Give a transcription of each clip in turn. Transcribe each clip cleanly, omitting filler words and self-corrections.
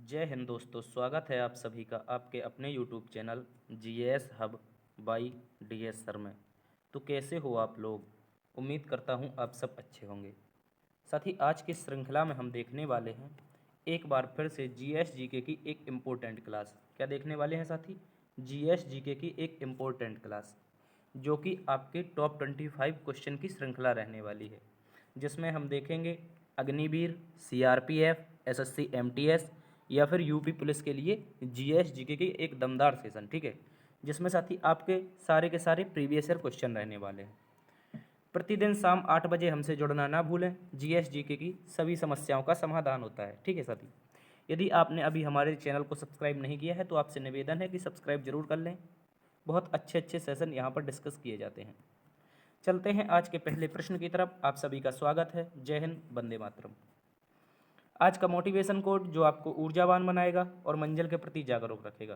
जय हिंद दोस्तों, स्वागत है आप सभी का आपके अपने YouTube channel GS hub by DS sir में। तो कैसे हो आप लोग? उम्मीद करता हूँ आप सब अच्छे होंगे। साथ ही आज की श्रृंखला में हम देखने वाले हैं एक बार फिर से जीएस जीके की एक इम्पोर्टेंट क्लास। क्या देखने वाले हैं साथी? जीएस जीके की एक इम्पोर्टेंट क्लास जो कि आपके टॉप 25 क्वेश्चन की श्रृंखला रहने वाली है, जिसमें हम देखेंगे अग्निवीर, सीआरपीएफ, एसएससी एमटीएस या फिर यूपी पुलिस के लिए जीएस जीके की एक दमदार सेशन। ठीक है, जिसमें साथी आपके सारे के सारे प्रीवियस ईयर क्वेश्चन रहने वाले हैं। प्रतिदिन शाम 8 बजे हमसे जुड़ना ना भूलें। जीएस जीके की सभी समस्याओं का समाधान होता है। ठीक है साथी, यदि आपने अभी हमारे चैनल को सब्सक्राइब नहीं किया है तो आपसे निवेदन है कि सब्सक्राइब जरूर कर लें। बहुत अच्छे अच्छे सेशन यहाँ पर डिस्कस किए जाते हैं। चलते हैं आज के पहले प्रश्न की तरफ। आप सभी का स्वागत है। जय हिंद, वंदे मातरम। आज का मोटिवेशन कोड जो आपको ऊर्जावान बनाएगा और मंजिल के प्रति जागरूक रखेगा।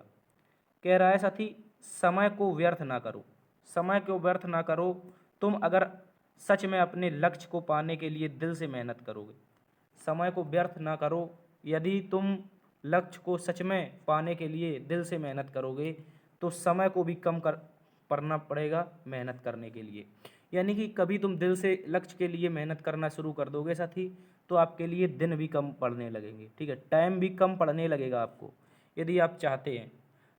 कह रहा है साथी, समय को व्यर्थ ना करो। समय को व्यर्थ ना करो। तुम अगर सच में अपने लक्ष्य को पाने के लिए दिल से मेहनत करोगे, समय को व्यर्थ ना करो। यदि तुम लक्ष्य को सच में पाने के लिए दिल से मेहनत करोगे तो समय को भी कम करना पड़ेगा मेहनत करने के लिए। यानी कि कभी तुम दिल से लक्ष्य के लिए मेहनत करना शुरू कर दोगे साथी तो आपके लिए दिन भी कम पड़ने लगेंगे। ठीक है, टाइम भी कम पड़ने लगेगा आपको, यदि आप चाहते हैं।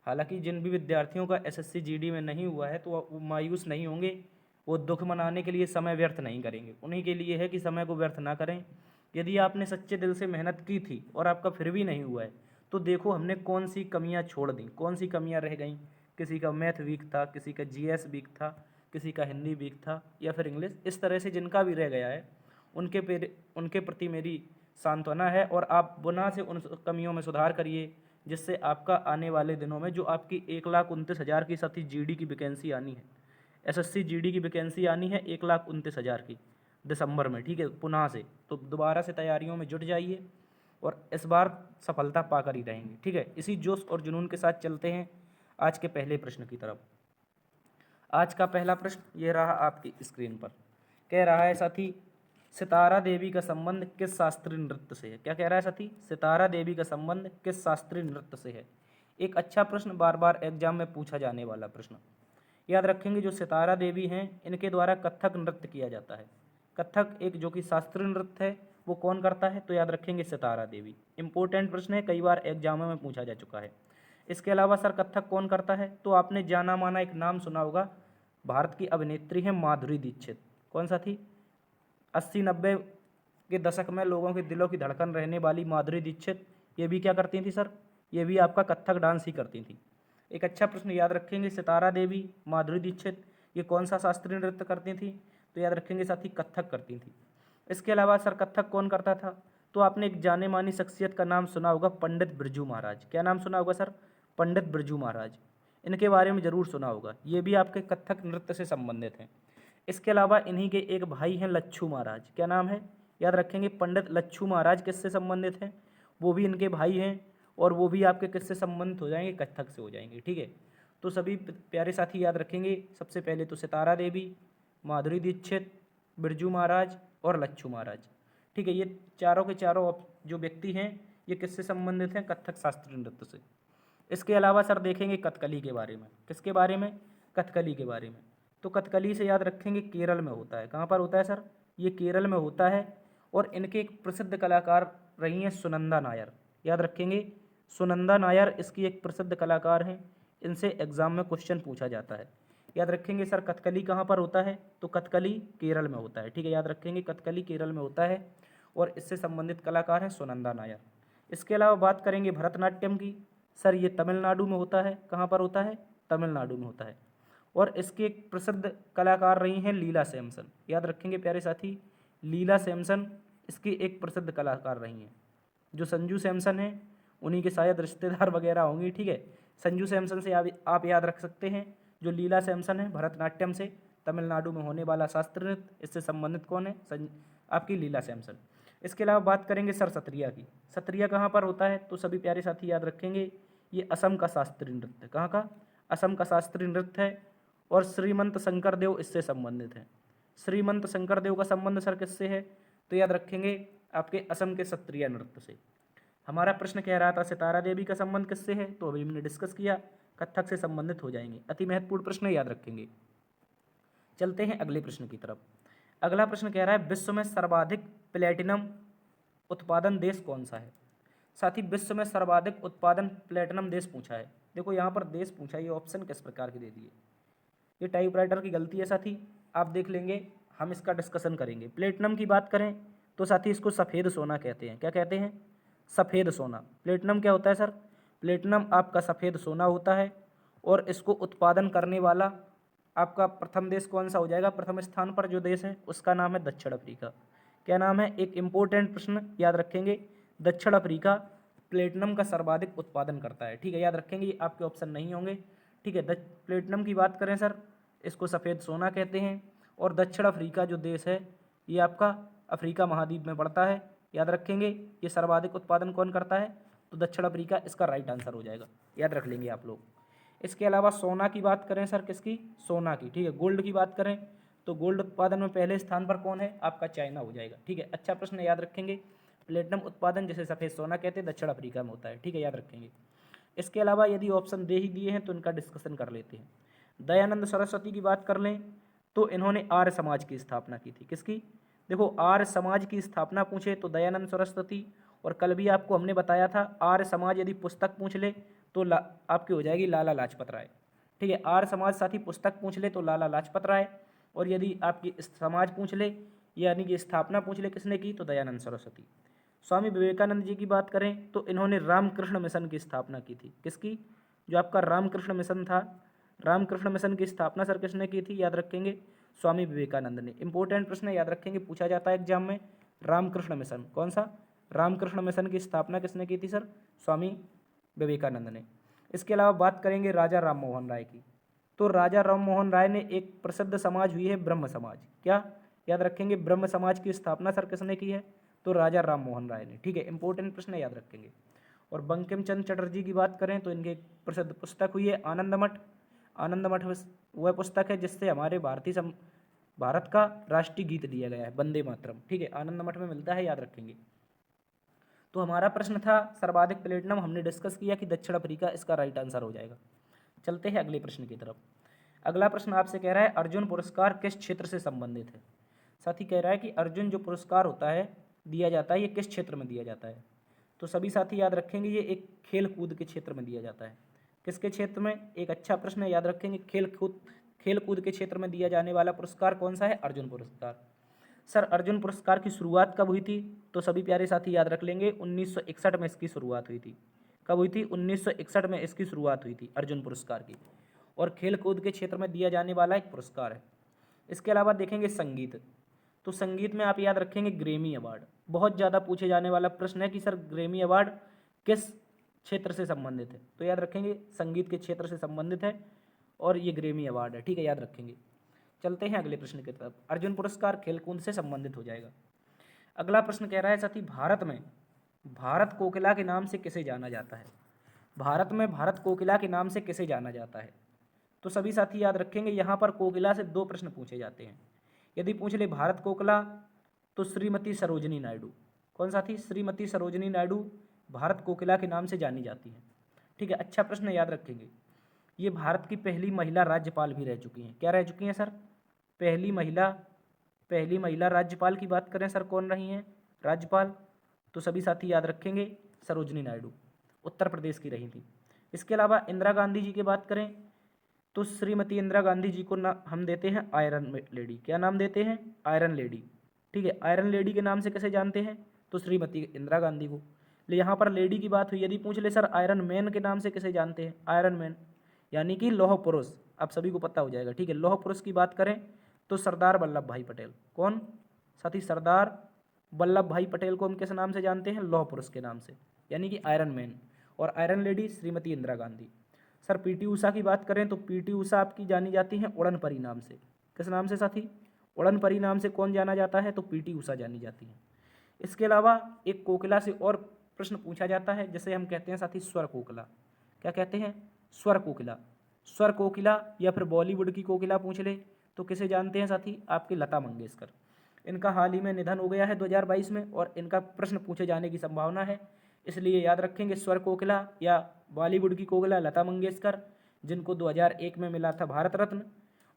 हालांकि जिन भी विद्यार्थियों का एसएससी जीडी में नहीं हुआ है तो वो मायूस नहीं होंगे, वो दुख मनाने के लिए समय व्यर्थ नहीं करेंगे। उन्हीं के लिए है कि समय को व्यर्थ ना करें। यदि आपने सच्चे दिल से मेहनत की थी और आपका फिर भी नहीं हुआ है तो देखो हमने कौन सी कमियां छोड़ दी, कौन सी कमियां रह गई। किसी का मैथ वीक था, किसी का जीएस वीक था, किसी का हिंदी वीक था या फिर इंग्लिश। इस तरह से जिनका भी रह गया है उनके प्रति मेरी सांत्वना है और आप पुनः से उन कमियों में सुधार करिए, जिससे आपका आने वाले दिनों में जो आपकी 1,29,000 की साथी जीडी की वैकेंसी आनी है, एसएससी जीडी की वैकेंसी आनी है 1,29,000 की दिसंबर में। ठीक है, पुनः से तो दोबारा से तैयारियों में जुट जाइए और इस बार सफलता पाकर ही रहेंगे। ठीक है, इसी जोश और जुनून के साथ चलते हैं आज के पहले प्रश्न की तरफ। आज का पहला प्रश्न ये रहा आपकी स्क्रीन पर। कह रहा है साथी, सितारा देवी का संबंध किस शास्त्रीय नृत्य से है? क्या कह रहा है साथी? सितारा देवी का संबंध किस शास्त्रीय नृत्य से है? एक अच्छा प्रश्न, बार बार एग्जाम में पूछा जाने वाला प्रश्न। याद रखेंगे जो सितारा देवी हैं इनके द्वारा कथक नृत्य किया जाता है। कथक एक जो कि शास्त्रीय नृत्य है, वो कौन करता है? तो याद रखेंगे सितारा देवी। इंपॉर्टेंट प्रश्न है, कई बार एग्जामों में पूछा जा चुका है। इसके अलावा सर कथक कौन करता है? तो आपने जाना माना एक नाम सुना होगा, भारत की अभिनेत्री है माधुरी दीक्षित। कौन सा थी? 80-90 के दशक में लोगों के दिलों की धड़कन रहने वाली माधुरी दीक्षित, ये भी क्या करती थी सर? ये भी आपका कथक डांस ही करती थी। एक अच्छा प्रश्न याद रखेंगे, सितारा देवी, माधुरी दीक्षित, ये कौन सा शास्त्रीय नृत्य करती थी? तो याद रखेंगे साथी कथक करती थी। इसके अलावा सर कथक कौन करता था? तो आपने एक जाने मानी शख्सियत का नाम सुना होगा, पंडित बिरजू महाराज। क्या नाम सुना होगा सर? पंडित बिरजू महाराज। इनके बारे में जरूर सुना होगा, ये भी आपके कथक नृत्य से संबंधित हैं। इसके अलावा इन्हीं के एक भाई हैं लच्छू महाराज। क्या नाम है? याद रखेंगे पंडित लच्छू महाराज। किससे संबंधित हैं? वो भी इनके भाई हैं और वो भी आपके किससे संबंधित हो जाएंगे? कथक से हो जाएंगे। ठीक है, तो सभी प्यारे साथी याद रखेंगे, सबसे पहले तो सितारा देवी, माधुरी दीक्षित, बिरजू महाराज और लच्छू महाराज। ठीक है, ये चारों के चारों जो व्यक्ति हैं ये किससे संबंधित हैं? कथक शास्त्रीय नृत्य से। इसके अलावा सर देखेंगे कथकली के बारे में। किसके बारे में? कथकली के बारे में। तो कथकली से याद रखेंगे केरल में होता है। कहाँ पर होता है सर? ये केरल में होता है और इनके एक प्रसिद्ध कलाकार रही हैं सुनंदा नायर। याद रखेंगे सुनंदा नायर इसकी एक प्रसिद्ध कलाकार हैं। इनसे एग्जाम में क्वेश्चन पूछा जाता है। याद रखेंगे सर कथकली कहाँ पर होता है? तो कथकली केरल में होता है। ठीक है, याद रखेंगे कथकली केरल में होता है और इससे संबंधित कलाकार हैं सुनंदा नायर। इसके अलावा बात करेंगे भरतनाट्यम की। सर ये तमिलनाडु में होता है। कहाँ पर होता है? तमिलनाडु में होता है और इसकी एक प्रसिद्ध कलाकार रही हैं लीला सैमसन। याद रखेंगे प्यारे साथी, लीला सैमसन इसकी एक प्रसिद्ध कलाकार रही हैं। जो संजू सैमसन हैं उन्हीं के शायद रिश्तेदार वगैरह होंगी। ठीक है, संजू सैमसन से आप याद रख सकते हैं। जो लीला सैमसन है भरतनाट्यम से, तमिलनाडु में होने वाला शास्त्रीय नृत्य, इससे संबंधित कौन है? आपकी लीला सैमसन। इसके अलावा बात करेंगे सर सत्रिया की। सत्रिया कहाँ पर होता है? तो सभी प्यारे साथी याद रखेंगे ये असम का शास्त्रीय नृत्य। कहाँ का? असम का शास्त्रीय नृत्य है और श्रीमंत शंकरदेव इससे संबंधित हैं। श्रीमंत शंकरदेव का संबंध सर किससे है? तो याद रखेंगे आपके असम के सत्रिया नृत्य से। हमारा प्रश्न कह रहा था सितारा देवी का संबंध किससे है, तो अभी हमने डिस्कस किया, कत्थक से संबंधित हो जाएंगे। अति महत्वपूर्ण प्रश्न, याद रखेंगे। चलते हैं अगले प्रश्न की तरफ। अगला प्रश्न कह रहा है विश्व में सर्वाधिक प्लेटिनम उत्पादन देश कौन सा है। साथ ही विश्व में सर्वाधिक उत्पादन प्लेटिनम देश पूछा है। देखो यहाँ पर देश पूछा, ये ऑप्शन किस प्रकार के दे दिए, ये टाइपराइटर की गलती है साथी, आप देख लेंगे, हम इसका डिस्कशन करेंगे। प्लेटिनम की बात करें तो साथी इसको सफ़ेद सोना कहते हैं। क्या कहते हैं, सफ़ेद सोना। प्लेटिनम क्या होता है सर, प्लेटिनम आपका सफ़ेद सोना होता है, और इसको उत्पादन करने वाला आपका प्रथम देश कौन सा हो जाएगा, प्रथम स्थान पर जो देश है उसका नाम है दक्षिण अफ्रीका। क्या नाम है, एक इम्पोर्टेंट प्रश्न याद रखेंगे, दक्षिण अफ्रीका प्लेटिनम का सर्वाधिक उत्पादन करता है। ठीक है, याद रखेंगे, ये आपके ऑप्शन नहीं होंगे। ठीक है, प्लेटिनम की बात करें सर, इसको सफ़ेद सोना कहते हैं, और दक्षिण अफ्रीका जो देश है ये आपका अफ्रीका महाद्वीप में पड़ता है। याद रखेंगे, ये सर्वाधिक उत्पादन कौन करता है, तो दक्षिण अफ्रीका इसका राइट आंसर हो जाएगा, याद रख लेंगे आप लोग। इसके अलावा सोना की बात करें सर, किसकी, सोना की। ठीक है, गोल्ड की बात करें तो गोल्ड उत्पादन में पहले स्थान पर कौन है, आपका चाइना हो जाएगा। ठीक है, अच्छा प्रश्न, याद रखेंगे। प्लेटिनम उत्पादन जैसे सफ़ेद सोना कहते हैं दक्षिण अफ्रीका में होता है। ठीक है, याद रखेंगे। इसके अलावा यदि ऑप्शन दे ही दिए हैं तो इनका डिस्कशन कर लेते हैं। दयानंद सरस्वती की बात कर लें तो इन्होंने आर्य समाज की स्थापना की थी। किसकी, देखो आर्य समाज की स्थापना पूछे तो दयानंद सरस्वती, और कल भी आपको हमने बताया था आर्य समाज यदि पुस्तक पूछ ले तो आपकी हो जाएगी लाला लाजपत राय। ठीक है, आर्य समाज साथी पुस्तक पूछ ले तो लाला लाजपत राय, और यदि आपकी समाज पूछ ले यानी कि स्थापना पूछ ले किसने की, तो दयानंद सरस्वती। स्वामी विवेकानंद जी की बात करें तो इन्होंने रामकृष्ण मिशन की स्थापना की थी। किसकी, जो आपका रामकृष्ण मिशन था, रामकृष्ण मिशन की स्थापना सर किसने की थी, याद रखेंगे, स्वामी विवेकानंद ने। इंपॉर्टेंट प्रश्न याद रखेंगे, पूछा जाता है एग्जाम में, रामकृष्ण मिशन कौन सा, रामकृष्ण मिशन की स्थापना किसने की थी सर, स्वामी विवेकानंद ने। इसके अलावा बात करेंगे राजा राम मोहन राय की, तो राजा राम मोहन राय ने एक प्रसिद्ध समाज हुई है ब्रह्म समाज। क्या, याद रखेंगे, ब्रह्म समाज की स्थापना सर किसने की है, तो राजा राम मोहन राय ने। ठीक है, इंपॉर्टेंट प्रश्न याद रखेंगे। और बंकिम चंद्र चटर्जी की बात करें तो इनकी एक प्रसिद्ध पुस्तक हुई है आनंद मठ। आनंद मठ वह पुस्तक है जिससे हमारे भारत का राष्ट्रीय गीत दिया गया है, वंदे मातरम। ठीक है, आनंद मठ में मिलता है, याद रखेंगे। तो हमारा प्रश्न था सर्वाधिक प्लेटिनम, हमने डिस्कस किया कि दक्षिण अफ्रीका इसका राइट आंसर हो जाएगा। चलते हैं अगले प्रश्न की तरफ। अगला प्रश्न आपसे कह रहा है अर्जुन पुरस्कार किस क्षेत्र से संबंधित है। साथ ही कह रहा है कि अर्जुन जो पुरस्कार होता है दिया जाता है ये किस क्षेत्र में दिया जाता है, तो सभी साथी याद रखेंगे ये एक खेल कूद के क्षेत्र में दिया जाता है। किसके क्षेत्र में, एक अच्छा प्रश्न है, याद रखेंगे, खेल कूद के क्षेत्र में दिया जाने वाला पुरस्कार कौन सा है, अर्जुन पुरस्कार। सर अर्जुन पुरस्कार की शुरुआत कब हुई थी, तो सभी प्यारे साथी याद रख लेंगे 1961 में इसकी शुरुआत हुई थी। कब हुई थी, 1961 में इसकी शुरुआत हुई थी अर्जुन पुरस्कार की, और खेल कूद के क्षेत्र में दिया जाने वाला एक पुरस्कार है। इसके अलावा देखेंगे संगीत, तो संगीत में आप याद रखेंगे ग्रेमी अवार्ड। बहुत ज़्यादा पूछे जाने वाला प्रश्न है कि सर ग्रेमी अवार्ड किस क्षेत्र से संबंधित है, तो याद रखेंगे संगीत के क्षेत्र से संबंधित है, और ये ग्रेमी अवार्ड है। ठीक है, याद रखेंगे। चलते हैं अगले प्रश्न की तरफ। अर्जुन पुरस्कार खेलकूद से संबंधित हो जाएगा। अगला प्रश्न कह रहा है साथी भारत में भारत कोकिला के नाम से किसे जाना जाता है। भारत में भारत कोकिला के नाम से किसे जाना जाता है, तो सभी साथी याद रखेंगे यहाँ पर कोकिला से दो प्रश्न पूछे जाते हैं। यदि पूछ ले भारत कोकिला तो श्रीमती सरोजिनी नायडू। कौन साथी, श्रीमती सरोजिनी नायडू भारत कोकिला के नाम से जानी जाती हैं। ठीक है, अच्छा प्रश्न, याद रखेंगे। ये भारत की पहली महिला राज्यपाल भी रह चुकी हैं। क्या रह चुकी हैं सर, पहली महिला राज्यपाल की बात करें सर कौन रही हैं राज्यपाल, तो सभी साथी याद रखेंगे सरोजिनी नायडू, उत्तर प्रदेश की रही थी। इसके अलावा इंदिरा गांधी जी की बात करें तो श्रीमती इंदिरा गांधी जी को हम देते हैं आयरन लेडी। क्या नाम देते हैं, आयरन लेडी। ठीक है, आयरन लेडी के नाम से कैसे जानते हैं, तो श्रीमती इंदिरा गांधी को। ले यहाँ पर लेडी की बात हुई, यदि पूछ ले सर आयरन मैन के नाम से कैसे जानते हैं, आयरन मैन यानी कि लौह पुरुष, आप सभी को पता हो जाएगा। ठीक है, लौह पुरुष की बात करें तो सरदार वल्लभ भाई पटेल। कौन साथी, सरदार वल्लभ भाई पटेल को हम किस नाम से जानते हैं, लौह पुरुष के नाम से, यानी कि आयरन मैन। और iron lady Shrimati Indira Gandhi. Sir PT Usha की बात करें तो पीटी उषा आपकी जानी जाती हैं उड़न परी नाम से। किस नाम से साथी, उड़न परी नाम से कौन जाना जाता है, तो पीटी उषा जानी जाती हैं। इसके अलावा एक कोकिला से और प्रश्न पूछा जाता है जिसे हम कहते हैं साथी स्वर कोकिला। क्या कहते हैं, स्वर कोकिला। स्वर कोकिला या फिर बॉलीवुड की कोकिला पूछ ले तो किसे जानते हैं साथी, आपकी लता मंगेशकर। इनका हाल ही में निधन हो गया है 2022 में, और इनका प्रश्न पूछे जाने की संभावना है इसलिए याद रखेंगे स्वर कोकिला या बॉलीवुड की कोकिला लता मंगेशकर, जिनको 2001 में मिला था भारत रत्न,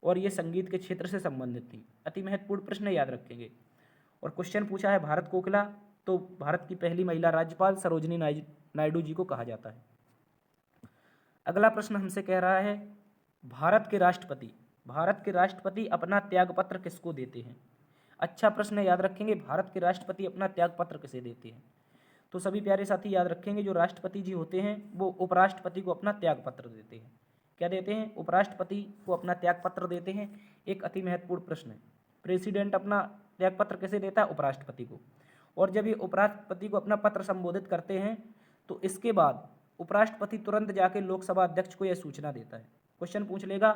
और ये संगीत के क्षेत्र से संबंधित थी। अति महत्वपूर्ण प्रश्न याद रखेंगे। और क्वेश्चन पूछा है भारत कोकिला, तो भारत की पहली महिला राज्यपाल सरोजिनी नायडू जी को कहा जाता है। अगला प्रश्न हमसे कह रहा है भारत के राष्ट्रपति अपना त्यागपत्र किसको देते हैं। अच्छा प्रश्न है, याद रखेंगे भारत के राष्ट्रपति अपना त्यागपत्र किसे देते हैं। तो सभी प्यारे साथी याद रखेंगे जो राष्ट्रपति जी होते हैं वो उपराष्ट्रपति को अपना त्यागपत्र देते हैं। क्या देते हैं? उपराष्ट्रपति को अपना त्यागपत्र देते हैं। एक अति महत्वपूर्ण प्रश्न है, प्रेसिडेंट अपना त्यागपत्र किसे देता है? उपराष्ट्रपति को। और जब ये उपराष्ट्रपति को अपना पत्र संबोधित करते हैं तो इसके बाद उपराष्ट्रपति तुरंत जाके लोकसभा अध्यक्ष को यह सूचना देता है। क्वेश्चन पूछ लेगा,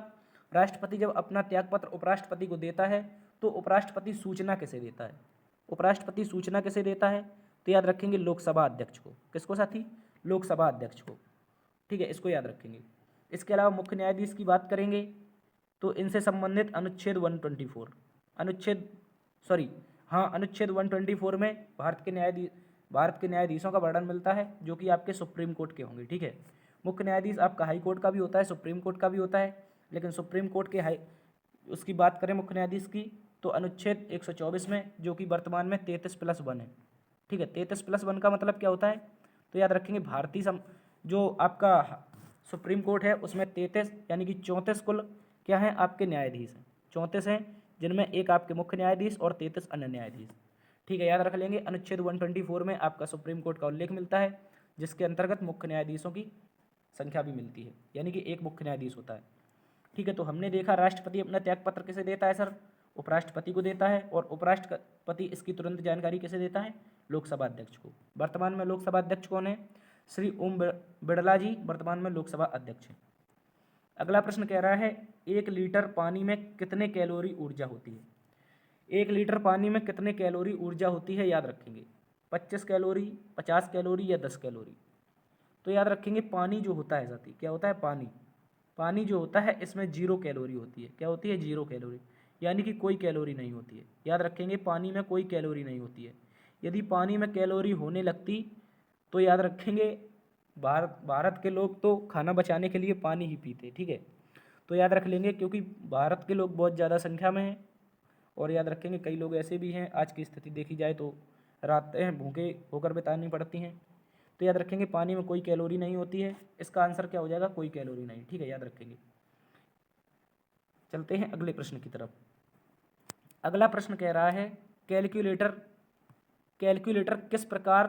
राष्ट्रपति जब अपना त्यागपत्र उपराष्ट्रपति को देता है तो उपराष्ट्रपति सूचना किसे देता है? उपराष्ट्रपति सूचना किसे देता है? तो याद रखेंगे लोकसभा अध्यक्ष को। किसको साथी? लोकसभा अध्यक्ष को। ठीक है, इसको याद रखेंगे। इसके अलावा मुख्य न्यायाधीश की बात करेंगे तो इनसे संबंधित अनुच्छेद 124 अनुच्छेद 124 में भारत के न्यायाधीशों का वर्णन मिलता है जो कि आपके सुप्रीम कोर्ट के होंगे। ठीक है, मुख्य न्यायाधीश आपका हाई कोर्ट का भी होता है, सुप्रीम कोर्ट का भी होता है, लेकिन सुप्रीम कोर्ट के उसकी बात करें मुख्य न्यायाधीश की तो अनुच्छेद 124 में, जो कि वर्तमान में 33+1 है। ठीक है, 33+1 का मतलब क्या होता है? तो याद रखेंगे जो आपका सुप्रीम कोर्ट है उसमें 33 यानी कि 34 कुल क्या हैं आपके न्यायाधीश हैं। 34 हैं, जिनमें एक आपके मुख्य न्यायाधीश और 33 अन्य न्यायाधीश। ठीक है, याद रख लेंगे। अनुच्छेद 124 में आपका सुप्रीम कोर्ट का उल्लेख मिलता है, जिसके अंतर्गत मुख्य न्यायाधीशों की संख्या भी मिलती है, यानी कि एक मुख्य न्यायाधीश होता है। ठीक है, तो हमने देखा राष्ट्रपति अपना त्यागपत्र किसे देता है सर? उपराष्ट्रपति को देता है। और उपराष्ट्रपति इसकी तुरंत जानकारी किसे देता है? लोकसभा अध्यक्ष को। वर्तमान में लोकसभा अध्यक्ष कौन है? श्री ओम बिड़ला जी वर्तमान में लोकसभा अध्यक्ष हैं। अगला प्रश्न कह रहा है 1 लीटर पानी में कितने कैलोरी ऊर्जा होती है? 1 लीटर पानी में कितने कैलोरी ऊर्जा होती है? याद रखेंगे 25 कैलोरी, 50 कैलोरी या 10 कैलोरी। तो याद रखेंगे पानी जो होता है साथी, क्या होता है? पानी जो होता है इसमें 0 कैलोरी होती है। क्या होती है? 0 कैलोरी, यानी कि कोई कैलोरी नहीं होती है। याद रखेंगे पानी में कोई कैलोरी नहीं होती है। यदि पानी में कैलोरी होने लगती तो याद रखेंगे भारत के लोग तो खाना बचाने के लिए पानी ही पीते। ठीक है, तो याद रख लेंगे क्योंकि भारत के लोग बहुत ज़्यादा संख्या में हैं। और याद रखेंगे कई लोग ऐसे भी हैं, आज की स्थिति देखी जाए तो रातें भूखे होकर बितानी पड़ती हैं। तो याद रखेंगे पानी में कोई कैलोरी नहीं होती है। इसका आंसर क्या हो जाएगा? कोई कैलोरी नहीं। ठीक है, याद रखेंगे। चलते हैं अगले प्रश्न की तरफ। अगला प्रश्न कह रहा है कैलकुलेटर किस प्रकार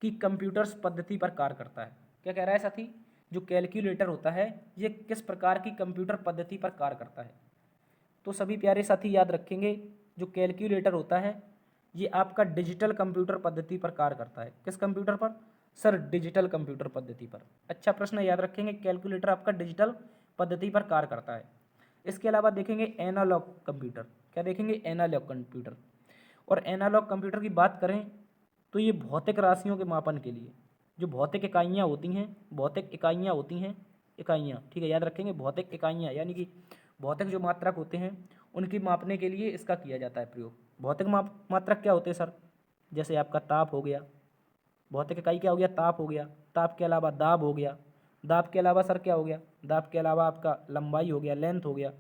की कंप्यूटर्स पद्धति पर कार्य करता है? क्या कह रहा है साथी? जो कैलकुलेटर होता है ये किस प्रकार की कंप्यूटर पद्धति पर कार्य करता है? तो सभी प्यारे साथी याद रखेंगे जो कैलकुलेटर होता है ये आपका डिजिटल कंप्यूटर पद्धति पर कार्य करता है। किस कंप्यूटर पर सर? डिजिटल कंप्यूटर पद्धति पर। अच्छा प्रश्न, याद रखेंगे कैलकुलेटर आपका डिजिटल पद्धति पर कार्य करता है। इसके अलावा देखेंगे एनालॉग कंप्यूटर। क्या देखेंगे? Analogue computer. और एनालॉग कंप्यूटर की बात करें तो ये भौतिक राशियों के मापन के लिए जो भौतिक इकाइयाँ होती हैं, इकाइयाँ। ठीक है, याद रखेंगे भौतिक इकाइयाँ यानी कि भौतिक जो मात्रक होते हैं उनकी मापने के लिए इसका किया जाता है प्रयोग। भौतिक मात्रक क्या होते हैं सर? जैसे आपका ताप हो गया, भौतिक इकाई क्या हो गया? ताप हो गया। ताप के अलावा दाब हो गया। दाब के अलावा सर क्या हो गया? दाब के अलावा आपका लंबाई हो गया, लेंथ हो गया,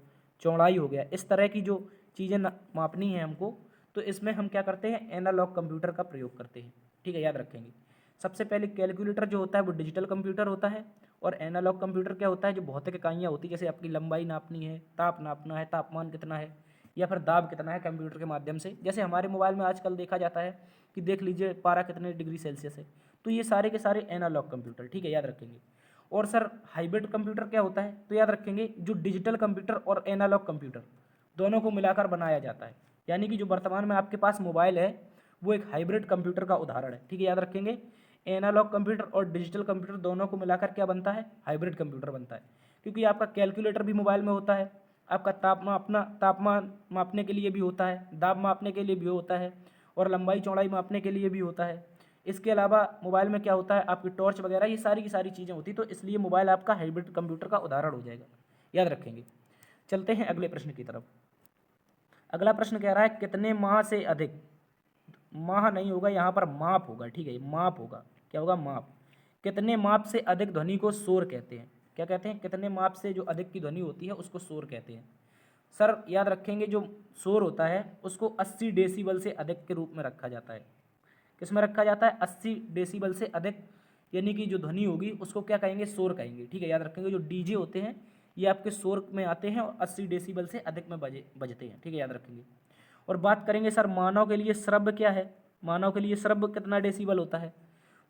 चौड़ाई हो गया। इस तरह की जो चीज़ें मापनी है हमको, तो इसमें हम क्या करते हैं? एनालॉग कंप्यूटर का प्रयोग करते हैं। ठीक है, याद रखेंगे। सबसे पहले कैलकुलेटर जो होता है वो डिजिटल कंप्यूटर होता है, और एनालॉग कंप्यूटर क्या होता है? जो भौतिक इकाइयाँ होती है, जैसे आपकी लंबाई नापनी है, ताप नापना है, तापमान कितना है, या फिर दाब कितना है, कंप्यूटर के माध्यम से। जैसे हमारे मोबाइल में आजकल देखा जाता है कि देख लीजिए पारा कितने डिग्री सेल्सियस है, तो ये सारे के सारे एनालॉग कंप्यूटर। ठीक है, याद रखेंगे। और सर हाइब्रिड कंप्यूटर क्या होता है? तो याद रखेंगे जो डिजिटल कंप्यूटर और एनालॉग कंप्यूटर दोनों को मिलाकर बनाया जाता है, यानी कि जो वर्तमान में आपके पास मोबाइल है वो एक हाइब्रिड कंप्यूटर का उदाहरण है। ठीक है, याद रखेंगे एनालॉग कंप्यूटर और डिजिटल कंप्यूटर दोनों को मिलाकर क्या बनता है? हाइब्रिड कंप्यूटर बनता है। क्योंकि आपका कैलकुलेटर भी मोबाइल में होता है, आपका तापमान मापने के लिए भी होता है, दाब मापने के लिए भी होता है, और लंबाई चौड़ाई मापने के लिए भी होता है। इसके अलावा मोबाइल में क्या होता है? आपकी टॉर्च वगैरह, ये सारी की सारी चीज़ें होती, तो इसलिए मोबाइल आपका हाइब्रिड कंप्यूटर का उदाहरण हो जाएगा। याद रखेंगे। चलते हैं अगले प्रश्न की तरफ। अगला प्रश्न कह रहा है कितने माह से अधिक, माह नहीं होगा यहाँ पर, माप होगा। ठीक है, माप होगा। क्या होगा, माप। कितने माप से अधिक ध्वनि को शोर कहते हैं? क्या कहते हैं? कितने माप से जो अधिक की ध्वनि होती है उसको शोर कहते हैं। सर याद रखेंगे, जो शोर होता है उसको 80 डेसिबल से अधिक के रूप में रखा जाता है। किस में रखा जाता है? 80 डेसिबल से अधिक, यानी कि जो ध्वनि होगी उसको क्या कहेंगे? शोर कहेंगे। ठीक है, याद रखेंगे। जो डीजे होते हैं ये आपके शोर में आते हैं और 80 डेसिबल से अधिक में बजते हैं। ठीक है, याद रखेंगे। और बात करेंगे सर मानव के लिए श्रव्य क्या है? मानव के लिए श्रव्य कितना डेसिबल होता है?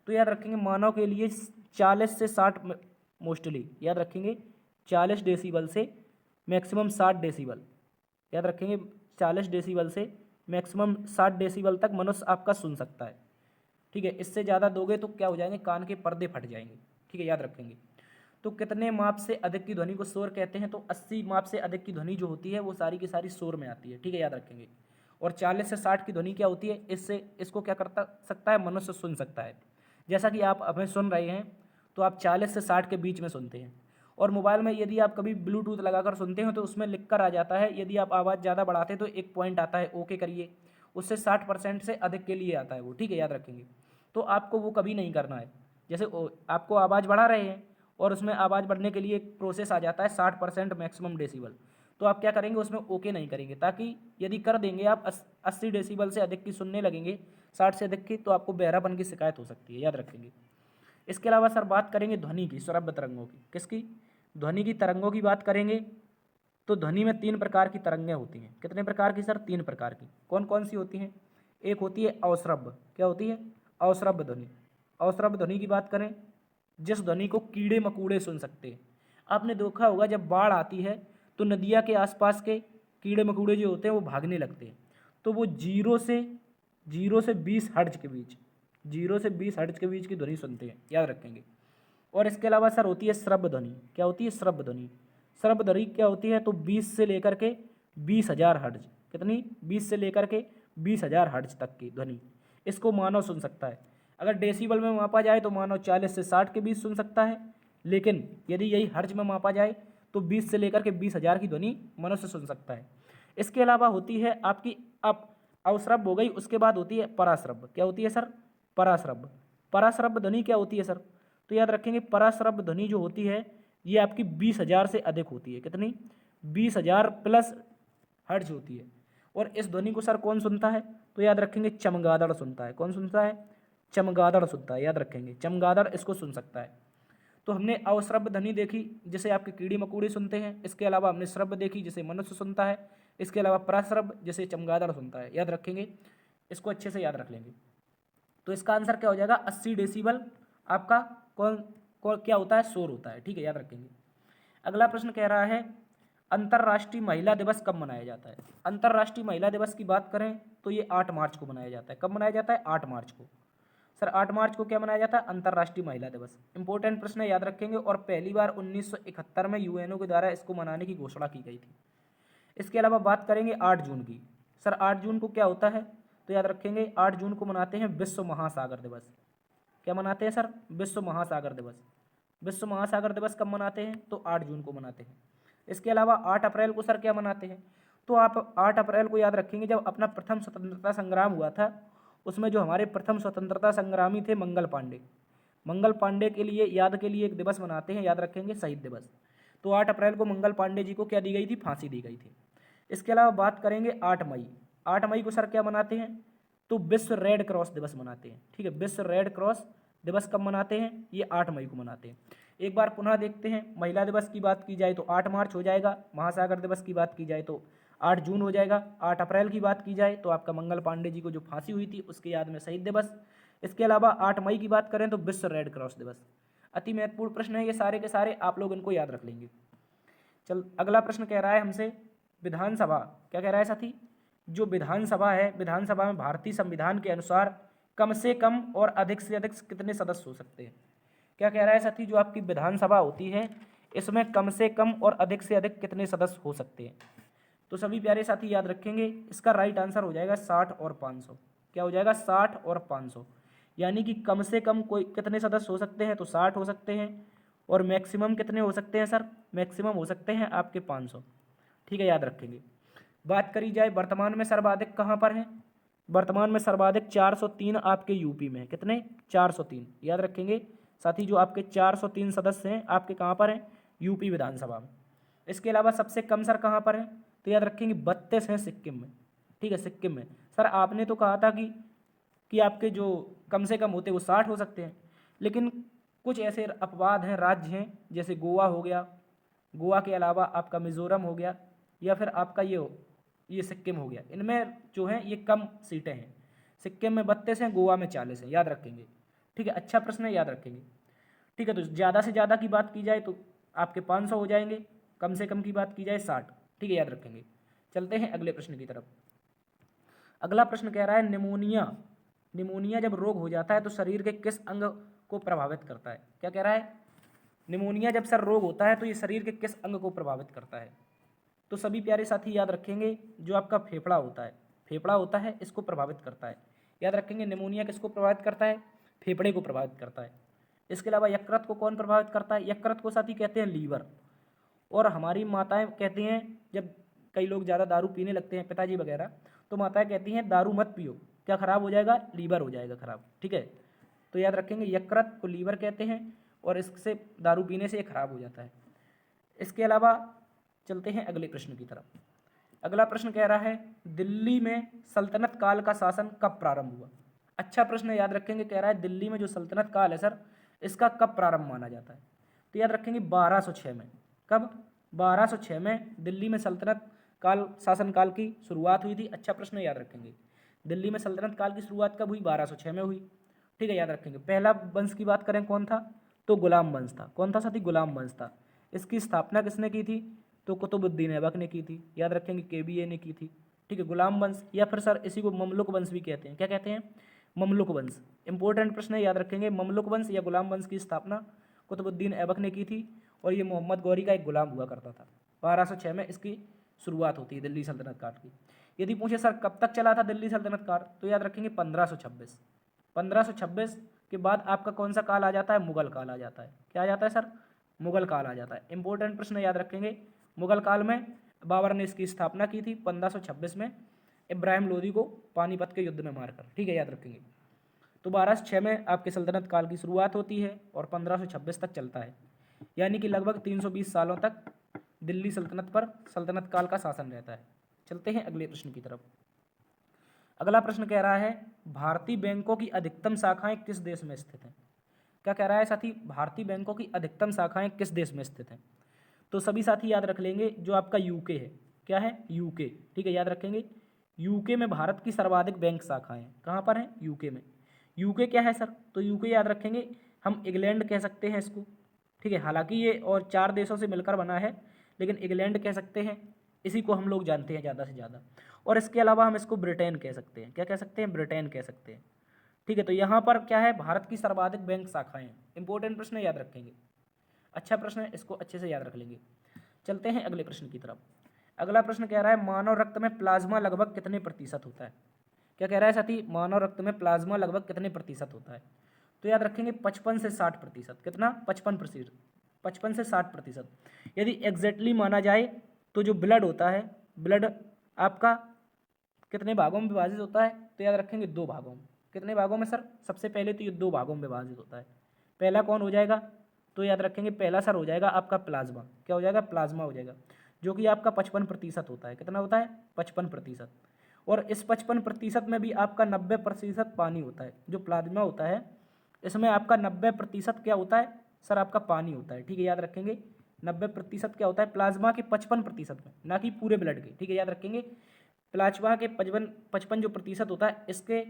तो याद रखेंगे मानव के लिए 40 से 60, मोस्टली याद रखेंगे 40 डेसिबल से मैक्सिमम 60 डेसिबल। याद रखेंगे 40 डेसिबल से मैक्सिमम 60 डेसिबल तक मनुष्य आपका सुन सकता है। ठीक है, इससे ज़्यादा दोगे तो क्या हो जाएंगे? कान के पर्दे फट जाएंगे। ठीक है, याद रखेंगे। तो कितने माप से अधिक की ध्वनि को शोर कहते हैं? तो 80 माप से अधिक की ध्वनि जो होती है वो सारी की सारी शोर में आती है। ठीक है, याद रखेंगे। और 40 से 60 की ध्वनि क्या होती है? इससे इसको क्या करता सकता है? मनुष्य सुन सकता है। जैसा कि आप हमें सुन रहे हैं तो आप 40 से 60 के बीच में सुनते हैं। और मोबाइल में यदि आप कभी ब्लूटूथ लगाकर सुनते हो तो उसमें लिख कर आ जाता है, यदि आप आवाज़ ज़्यादा बढ़ाते हैं तो एक पॉइंट आता है ओके करिए, उससे 60% से अधिक के लिए आता है वो। ठीक है, याद रखेंगे। तो आपको वो कभी नहीं करना है। जैसे आपको आवाज़ बढ़ा रहे हैं और उसमें आवाज़ बढ़ने के लिए एक प्रोसेस आ जाता है 60% मैक्सिमम डेसिबल, तो आप क्या करेंगे? उसमें ओके नहीं करेंगे, ताकि यदि कर देंगे आप 80 डेसिबल से अधिक की सुनने लगेंगे, 60 से अधिक की, तो आपको बहरापन की शिकायत हो सकती है। याद रखेंगे। इसके अलावा सर बात करेंगे ध्वनि की, श्रव्य तरंगों की। किसकी? ध्वनि की तरंगों की बात करेंगे तो ध्वनि में 3 प्रकार की तरंगें होती हैं। कितने प्रकार की सर? 3 प्रकार की। कौन कौन सी होती हैं? एक होती है अवश्रव्य। क्या होती है? अवश्रव्य ध्वनि। अवश्रव्य ध्वनि की बात करें, जिस ध्वनि को कीड़े मकोड़े सुन सकते हैं। आपने देखा होगा जब बाढ़ आती है तो नदिया के आसपास के कीड़े मकोड़े जो होते हैं वो भागने लगते हैं, तो वो जीरो से 20 हर्ट्ज के बीच, 0 से 20 हर्ट्ज के बीच की ध्वनि सुनते हैं। याद रखेंगे। और इसके अलावा सर होती है श्रव्य ध्वनि। क्या होती है? श्रव्य ध्वनि। श्रव्य ध्वनि क्या होती है? तो 20 से लेकर के 20,000 हर्ट्ज। कितनी? 20 से लेकर के 20,000 हर्ट्ज तक की ध्वनि, इसको मानव सुन सकता है। अगर डेसिबल में मापा जाए तो मानव 40 से 60 के बीच सुन सकता है, लेकिन यदि यही हर्ट्ज में मापा जाए तो 20 से लेकर के 20,000 की ध्वनि मनुष्य सुन सकता है। इसके अलावा होती है आपकी अब अवश्रव्य हो गई, उसके बाद होती है पराश्रव्य। क्या होती है सर? पराश्रव्य। पराश्रव्य ध्वनि क्या होती है सर? तो याद रखेंगे पराश्रव्य ध्वनि जो होती है ये आपकी 20,000 से अधिक होती है। कितनी? 20,000 प्लस हर्ट्ज होती है। और इस ध्वनि को सर कौन सुनता है? तो याद रखेंगे चमगादड़ सुनता है। कौन सुनता है? चमगादड़ सुनता है। याद रखेंगे चमगादड़ इसको सुन सकता है। तो हमने अवश्रव्य ध्वनि देखी जिसे आपके कीड़ी मकोड़े सुनते हैं, इसके अलावा हमने श्रव्य देखी जिसे मनुष्य सुनता है, इसके अलावा पराश्रव्य जिसे चमगादड़ सुनता है। याद रखेंगे, इसको अच्छे से याद रख लेंगे। तो इसका आंसर क्या हो जाएगा? 80 डेसिबल आपका कौन क्या होता है? शोर होता है। ठीक है, याद रखेंगे। अगला प्रश्न कह रहा है अंतर्राष्ट्रीय महिला दिवस कब मनाया जाता है? अंतर्राष्ट्रीय महिला दिवस की बात करें तो ये 8 मार्च को मनाया जाता है। कब मनाया जाता है? 8 मार्च को। सर 8 मार्च को क्या मनाया जाता है? अंतर्राष्ट्रीय महिला दिवस। इंपॉर्टेंट प्रश्न है, याद रखेंगे। और पहली बार 1971 में यूएनओ के द्वारा इसको मनाने की घोषणा की गई थी। इसके अलावा बात करेंगे 8 जून की। सर 8 जून को क्या होता है? तो याद रखेंगे 8 जून को मनाते हैं विश्व महासागर दिवस। क्या मनाते हैं सर? विश्व महासागर दिवस। विश्व महासागर दिवस कब मनाते हैं? तो 8 जून को मनाते हैं। इसके अलावा 8 अप्रैल को सर क्या मनाते हैं? तो आप 8 अप्रैल को याद रखेंगे जब अपना प्रथम स्वतंत्रता संग्राम हुआ था, उसमें जो हमारे प्रथम स्वतंत्रता संग्रामी थे मंगल पांडे, मंगल पांडे के लिए याद के लिए एक दिवस मनाते हैं। याद रखेंगे शहीद दिवस। तो 8 अप्रैल को मंगल पांडे जी को क्या दी गई थी? फांसी दी गई थी। इसके अलावा बात करेंगे 8 मई। 8 मई को सर क्या मनाते हैं? तो विश्व रेड क्रॉस दिवस मनाते हैं। ठीक है, विश्व रेड क्रॉस दिवस कब मनाते हैं? ये 8 मई को मनाते हैं। एक बार पुनः देखते हैं, महिला दिवस की बात की जाए तो 8 मार्च हो जाएगा, महासागर दिवस की बात की जाए तो 8 जून हो जाएगा, 8 अप्रैल की बात की जाए तो आपका मंगल पांडे जी को जो फांसी हुई थी उसके याद में शहीद दिवस। इसके अलावा 8 मई की बात करें तो विश्व रेड क्रॉस दिवस। अति महत्वपूर्ण प्रश्न है ये सारे के सारे, आप लोग इनको याद रख लेंगे। चल अगला प्रश्न कह रहा है हमसे विधानसभा, क्या कह रहा है साथी? जो विधानसभा है, विधानसभा में भारतीय संविधान के अनुसार कम से कम और अधिक से अधिक कितने सदस्य हो सकते हैं? क्या कह रहा है साथी? जो आपकी विधानसभा होती है इसमें कम से कम और अधिक से अधिक कितने सदस्य हो सकते हैं? तो सभी प्यारे साथी याद रखेंगे, इसका राइट आंसर हो जाएगा 60 और 500। क्या हो जाएगा? 60 और 500। यानी कि कम से कम कोई कितने सदस्य हो सकते हैं? तो 60 हो सकते हैं। और मैक्सिमम कितने हो सकते हैं सर? मैक्सिमम हो सकते हैं आपके 500। ठीक है, याद रखेंगे। बात करी जाए वर्तमान में सर्वाधिक कहाँ पर है? वर्तमान में सर्वाधिक 403 आपके यूपी में है। कितने? 403, याद रखेंगे साथी। जो आपके 403 सदस्य हैं आपके कहाँ पर हैं? यूपी विधानसभा में। इसके अलावा सबसे कम सर कहाँ पर है? तो याद रखेंगे 32 हैं सिक्किम में। ठीक है, सिक्किम में। सर आपने तो कहा था कि आपके जो कम से कम होते वो 60 हो सकते हैं, लेकिन कुछ ऐसे अपवाद हैं, राज्य हैं, जैसे गोवा हो गया, गोवा के अलावा आपका मिजोरम हो गया, या फिर आपका ये सिक्किम हो गया। इनमें जो है ये कम सीटें हैं। सिक्किम में 32 हैं, गोवा में 40 हैं, याद रखेंगे। ठीक है, अच्छा प्रश्न है, याद रखेंगे। ठीक है, तो ज़्यादा से ज़्यादा की बात की जाए तो आपके 500 हो जाएंगे, कम से कम की बात की जाए 60। ठीक है, याद रखेंगे। चलते हैं अगले प्रश्न की तरफ। अगला प्रश्न कह रहा है निमोनिया जब रोग हो जाता है तो शरीर के किस अंग को प्रभावित करता है? क्या कह रहा है? निमोनिया जब सर रोग होता है तो ये शरीर के किस अंग को प्रभावित करता है? तो सभी प्यारे साथी याद रखेंगे, जो आपका फेफड़ा होता है इसको प्रभावित करता है। याद रखेंगे, निमोनिया किसको प्रभावित करता है? फेफड़े को प्रभावित करता है। इसके अलावा यकृत को कौन प्रभावित करता है? यकृत को साथी कहते हैं लीवर। और हमारी माताएं कहती हैं, जब कई लोग ज़्यादा दारू पीने लगते हैं, पिताजी वगैरह, तो माताएं कहती हैं दारू मत पियो, क्या खराब हो जाएगा? लीवर हो जाएगा खराब। ठीक है, तो याद रखेंगे यकृत को लीवर कहते हैं, और इससे दारू पीने से ये खराब हो जाता है। इसके अलावा चलते हैं अगले प्रश्न की तरफ। अगला प्रश्न कह रहा है दिल्ली में सल्तनत काल का शासन कब प्रारंभ हुआ? अच्छा प्रश्न है, याद रखेंगे। कह रहा है दिल्ली में जो सल्तनत काल है सर, इसका कब प्रारंभ माना जाता है? तो याद रखेंगे 1206 में। कब? 1206 में दिल्ली में सल्तनत काल शासन काल की शुरुआत हुई थी। अच्छा प्रश्न है, याद रखेंगे। दिल्ली में सल्तनत काल की शुरुआत कब हुई? 1206 में हुई। ठीक है, याद रखेंगे। पहला वंश की बात करें कौन था? तो गुलाम वंश था। कौन था साथी? गुलाम वंश था। इसकी स्थापना किसने की थी? तो कुतुबुद्दीन ऐबक ने की थी। याद रखेंगे, केबीए ने की थी। ठीक है, गुलाम वंश, या फिर सर इसी को ममलुक वंश भी कहते हैं। क्या कहते हैं? ममलुक वंश। इंपॉर्टेंट प्रश्न है, याद रखेंगे। ममलुक वंश या गुलाम वंश की स्थापना कुतुबुद्दीन ऐबक ने की थी, और ये मोहम्मद गौरी का एक गुलाम हुआ करता था। 1206 में इसकी शुरुआत होती है दिल्ली सल्तनत काल की। यदि पूछे सर कब तक चला था दिल्ली सल्तनत काल, तो याद रखेंगे 1526। 1526 के बाद आपका कौन सा काल आ जाता है? मुगल काल आ जाता है। क्या आ जाता है सर? मुगल काल आ जाता है। इंपॉर्टेंट प्रश्न याद रखेंगे। मुगल काल में बाबर ने इसकी स्थापना की थी 1526 में, इब्राहिम लोदी को पानीपत के युद्ध में मारकर। ठीक है, याद रखेंगे। तो 1206 में आपके सल्तनत काल की शुरुआत होती है और 1526 तक चलता है, यानी कि लगभग 320 सालों तक दिल्ली सल्तनत पर सल्तनत काल का शासन रहता है। चलते हैं अगले प्रश्न की तरफ। अगला प्रश्न कह रहा है भारतीय बैंकों की अधिकतम शाखाएं किस देश में स्थित हैं? क्या कह रहा है साथी? भारतीय बैंकों की अधिकतम शाखाएं किस देश में स्थित हैं? तो सभी साथी याद रख लेंगे, जो आपका यूके है। क्या है? यूके। ठीक है, याद रखेंगे। यूके में भारत की सर्वाधिक बैंक शाखाएं हैं। कहाँ पर हैं? यूके में। यूके क्या है सर? तो यूके याद रखेंगे, हम इंग्लैंड कह सकते हैं इसको। ठीक है, हालांकि ये और 4 देशों से मिलकर बना है, लेकिन इंग्लैंड कह सकते हैं, इसी को हम लोग जानते हैं ज़्यादा से ज़्यादा। और इसके अलावा हम इसको ब्रिटेन कह सकते हैं। क्या कह सकते हैं? ब्रिटेन कह सकते हैं। ठीक है, तो यहाँ पर क्या है? भारत की सर्वाधिक बैंक शाखाएं हैं। इंपॉर्टेंट प्रश्न है, याद रखेंगे। अच्छा प्रश्न है, इसको अच्छे से याद रख लेंगे। चलते हैं अगले प्रश्न की तरफ। अगला प्रश्न कह रहा है मानव रक्त में प्लाज्मा लगभग कितने प्रतिशत होता है? क्या कह रहा है साथी? मानव रक्त में प्लाज्मा लगभग कितने प्रतिशत होता है? तो याद रखेंगे 55 से 60%। कितना? 55%। 55 से 60%। यदि एग्जैक्टली माना जाए तो जो ब्लड होता है, ब्लड आपका कितने भागों में विभाजित होता है? तो याद रखेंगे 2 भागों में। कितने भागों में सर? सबसे पहले तो ये 2 भागों में विभाजित होता है। पहला कौन हो जाएगा? तो याद रखेंगे पहला सर हो जाएगा आपका प्लाज्मा। क्या हो जाएगा? प्लाज्मा हो जाएगा, जो कि आपका 55% होता है। कितना होता है? 55%। और इस 55% में भी आपका 90% पानी होता है। जो प्लाज्मा होता है इसमें आपका 90% क्या होता है सर? आपका पानी होता है। ठीक है, याद रखेंगे। 90% क्या होता है? प्लाज्मा के 55% में, ना कि पूरे ब्लड के। ठीक है, याद रखेंगे। प्लाज्मा के 55 जो प्रतिशत होता है, इसके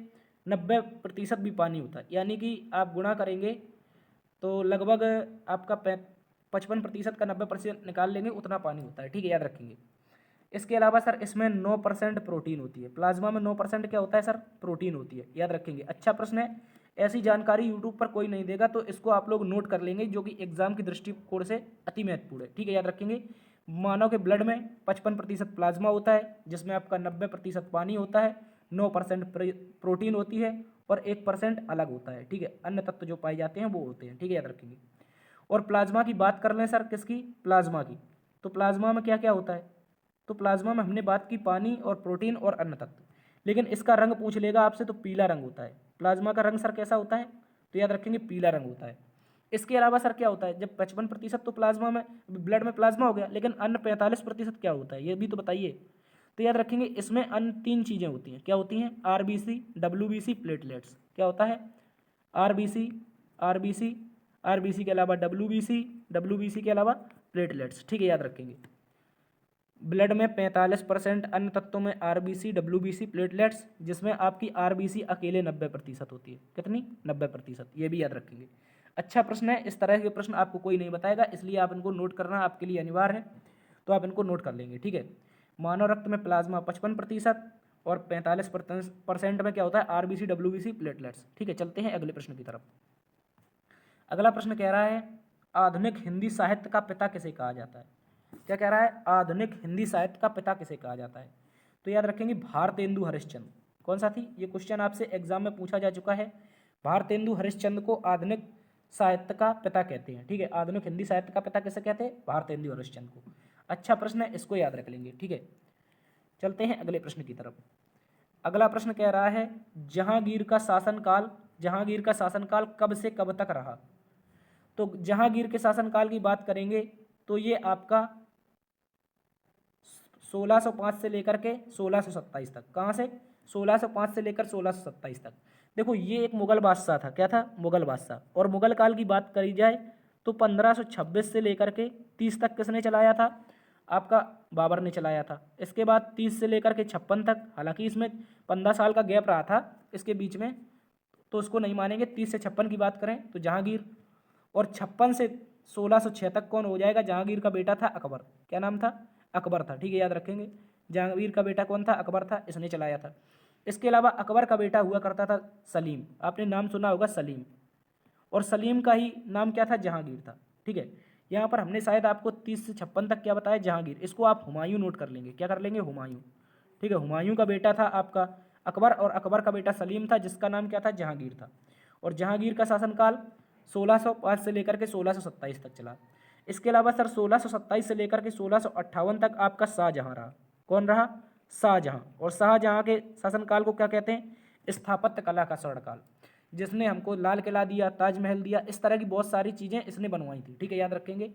90% भी पानी होता है, यानी कि आप गुणा करेंगे तो लगभग आपका 55% का 90% निकाल लेंगे, उतना पानी होता है। ठीक है, याद रखेंगे। इसके अलावा सर इसमें 9% प्रोटीन होती है। प्लाज्मा में 9% क्या होता है सर? प्रोटीन होती है। याद रखेंगे। अच्छा प्रश्न है, ऐसी जानकारी यूट्यूब पर कोई नहीं देगा, तो इसको आप लोग नोट कर लेंगे, जो कि एग्जाम की दृष्टिकोण से अति महत्वपूर्ण है। ठीक है, याद रखेंगे। मानव के ब्लड में 55% प्लाज्मा होता है, जिसमें आपका 90% पानी होता है, 9% प्रोटीन होती है, और 1% अलग होता है। ठीक है, अन्य तत्व जो पाए जाते हैं वो होते हैं। ठीक है, याद रखेंगे। और प्लाज्मा की बात कर लें सर, किसकी? प्लाज्मा की। तो प्लाज्मा में क्या क्या होता है? तो प्लाज्मा में हमने बात की पानी और प्रोटीन और अन्य तत्व। लेकिन इसका रंग पूछ लेगा आपसे तो पीला रंग होता है। प्लाज्मा का रंग सर कैसा होता है, तो याद रखेंगे पीला रंग होता है। इसके अलावा सर क्या होता है, जब 55% तो प्लाज्मा में ब्लड में प्लाज्मा हो गया, लेकिन अन्य 45% क्या होता है ये भी तो बताइए। तो याद रखेंगे इसमें अन्य 3 चीज़ें होती हैं। क्या होती हैं, आरबीसी, डब्ल्यूबीसी, प्लेटलेट्स। क्या होता है, आरबीसी, आरबीसी, आरबीसी के अलावा डब्ल्यूबीसी, डब्ल्यूबीसी के अलावा प्लेटलेट्स। ठीक है, याद रखेंगे ब्लड में 45%, अन्य तत्वों में आरबीसी, डब्ल्यूबीसी, प्लेटलेट्स, जिसमें आपकी आरबीसी अकेले 90% होती है। कितनी, 90%। ये भी याद रखेंगे। अच्छा प्रश्न है, इस तरह के प्रश्न आपको कोई नहीं बताएगा, इसलिए आप इनको नोट करना आपके लिए अनिवार्य है, तो आप इनको नोट कर लेंगे। ठीक है, मानव रक्त में प्लाज्मा 55% और 45% में क्या होता है, आरबीसी, डब्ल्यूबीसी, प्लेटलेट्स। ठीक है, चलते हैं अगले प्रश्न की तरफ। अगला प्रश्न कह रहा है आधुनिक हिंदी साहित्य का पिता किसे कहा जाता है। क्या कह रहा है, आधुनिक हिंदी साहित्य का पिता किसे कहा जाता है। तो याद रखेंगे भारतेंदु हरिश्चंद्र। कौन सा थी, ये क्वेश्चन आपसे एग्जाम में पूछा जा चुका है। भारतेंदु हरिश्चंद्र को आधुनिक साहित्य का पिता कहते हैं। ठीक है, आधुनिक हिंदी साहित्य का पिता किसे कहते हैं, भारतेंदु हरिश्चंद्र को। अच्छा प्रश्न है, इसको याद रख लेंगे। ठीक है, चलते हैं अगले प्रश्न की तरफ। अगला प्रश्न कह रहा है जहांगीर का शासनकाल, जहांगीर का शासनकाल कब से कब तक रहा। तो जहांगीर के शासनकाल की बात करेंगे तो ये आपका 1605 से लेकर के 1627 तक। कहाँ से, 1605 से लेकर 1627 तक। देखो ये एक मुगल बादशाह था। क्या था, मुगल बादशाह। और मुगल काल की बात करी जाए तो 1526 से लेकर के 30 तक किसने चलाया था, आपका बाबर ने चलाया था। इसके बाद 30 से लेकर के 56 तक, हालांकि इसमें 15 साल का गैप रहा था इसके बीच में, तो उसको नहीं मानेंगे। 30 से 56 की बात करें तो जहांगीर, और 56 से 1606 तक कौन हो जाएगा, जहांगीर का बेटा था अकबर। क्या नाम था, अकबर था। ठीक है, याद रखेंगे जहांगीर का बेटा कौन था, अकबर था, इसने चलाया था। इसके अलावा अकबर का बेटा हुआ करता था सलीम, आपने नाम सुना होगा सलीम, और सलीम का ही नाम क्या था, जहांगीर था। ठीक है, यहाँ पर हमने शायद आपको 30 से 56 तक क्या बताया, जहांगीर। इसको आप हुमायूं नोट कर लेंगे। क्या कर लेंगे, हुमायूं। ठीक है, हुमायूं का बेटा था आपका अकबर, और अकबर का बेटा सलीम था जिसका नाम क्या था, जहांगीर था। और जहांगीर का शासनकाल 1605 से लेकर के 1627 तक चला। इसके अलावा सर 1627 से लेकर के 1658 तक आपका शाहजहां रहा। कौन रहा, शाहजहां। और शाहजहां के शासनकाल को क्या कहते हैं, स्थापत्य कला का स्वर्णकाल, जिसने हमको लाल किला दिया, ताजमहल दिया, इस तरह की बहुत सारी चीज़ें इसने बनवाई थी। ठीक है, याद रखेंगे।